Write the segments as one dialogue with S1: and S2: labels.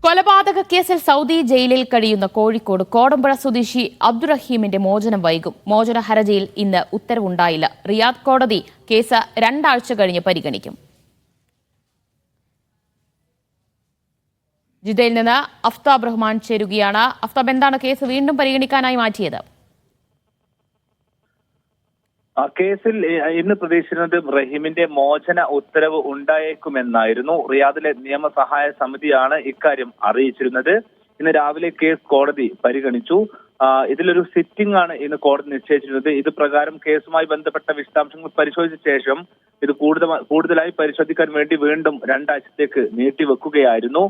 S1: കൊലപാതക കേസിൽ സൗദി ജയിലിൽ കഴിയുന്ന കോഴിക്കോട് കോടമ്പുഴ സ്വദേശി അബ്ദുറഹീമിന്റെ മോചനം വൈകും. മോചന ഹർജിയിൽ ഇന്ന് ഉത്തരവുണ്ടായില്ല. റിയാദ് കോടതി കേസ് 2 ആഴ്ച കഴിഞ്ഞ് പരിഗണിക്കും. ജിദ്ദയിൽ നിന്ന് അഫ്താബ് റഹ്മാൻ ചേരുകയാണ്. അഫ്താബ്, എന്താണ് കേസ് വീണ്ടും പരിഗണിക്കാനായി മാറ്റിയത്?
S2: കേസിൽ ഇന്ന് പ്രതീക്ഷിക്കുന്നത് റഹീമിന്റെ മോചന ഉത്തരവ് ഉണ്ടായേക്കുമെന്നായിരുന്നു. റിയാദിലെ നിയമസഹായ സമിതിയാണ് ഇക്കാര്യം അറിയിച്ചിരുന്നത്. ഇന്ന് രാവിലെ കേസ് കോടതി പരിഗണിച്ചു. ഇതിലൊരു സിറ്റിംഗ് ആണ് ഇന്ന് കോടതി നിശ്ചയിച്ചിരുന്നത്. ഇത് പ്രകാരം കേസുമായി ബന്ധപ്പെട്ട വിശദാംശങ്ങൾ പരിശോധിച്ച ശേഷം ഇത് കൂടുതലായി പരിശോധിക്കാൻ വേണ്ടി വീണ്ടും 2 ആഴ്ചത്തേക്ക് നീട്ടിവെക്കുകയായിരുന്നു.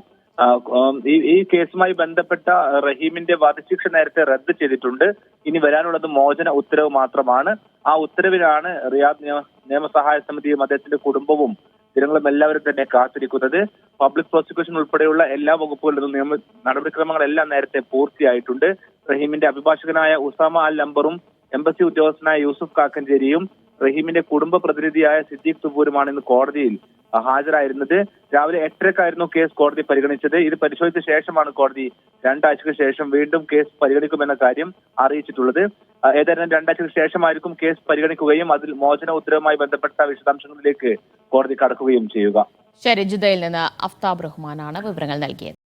S2: ഈ കേസുമായി ബന്ധപ്പെട്ട റഹീമിന്റെ വധശിക്ഷ നേരത്തെ റദ്ദ് ചെയ്തിട്ടുണ്ട്. ഇനി വരാനുള്ളത് മോചന ഉത്തരവ് മാത്രമാണ്. ആ ഉത്തരവിലാണ് റിയാദ് നിയമസഹായ സമിതിയും അദ്ദേഹത്തിന്റെ കുടുംബവും ജനങ്ങളും എല്ലാവരും തന്നെ കാത്തിരിക്കുന്നത്. പബ്ലിക് പ്രോസിക്യൂഷൻ ഉൾപ്പെടെയുള്ള എല്ലാ വകുപ്പുകളിലും നടപടിക്രമങ്ങളെല്ലാം നേരത്തെ പൂർത്തിയായിട്ടുണ്ട്. റഹീമിന്റെ അഭിഭാഷകനായ ഉസാമ അൽ നമ്പറും എംബസി ഉദ്യോഗസ്ഥനായ യൂസുഫ് കാക്കഞ്ചേരിയും റഹീമിന്റെ കുടുംബ പ്രതിനിധിയായ സിദ്ദീഖ് തുബൂരുമാണ് ഇന്ന് കോടതിയിൽ ഹാജരായിരുന്നത്. രാവിലെ 8:30ക്കായിരുന്നു കേസ് കോടതി പരിഗണിച്ചത്. ഇത് പരിശോധിച്ച ശേഷമാണ് കോടതി 2 ആഴ്ചയ്ക്ക് ശേഷം വീണ്ടും കേസ് പരിഗണിക്കുമെന്ന കാര്യം അറിയിച്ചിട്ടുള്ളത്. ഏതായാലും 2 ആഴ്ചയ്ക്ക് ശേഷമായിരിക്കും കേസ് പരിഗണിക്കുകയും അതിൽ മോചന ഉത്തരവുമായി ബന്ധപ്പെട്ട വിശദാംശങ്ങളിലേക്ക് കോടതി കടക്കുകയും ചെയ്യുക.
S1: ശരി, ജിദ്ദയിൽ നിന്ന് അഫ്താബ് റഹ്മാനാണ് വിവരങ്ങൾ നൽകിയത്.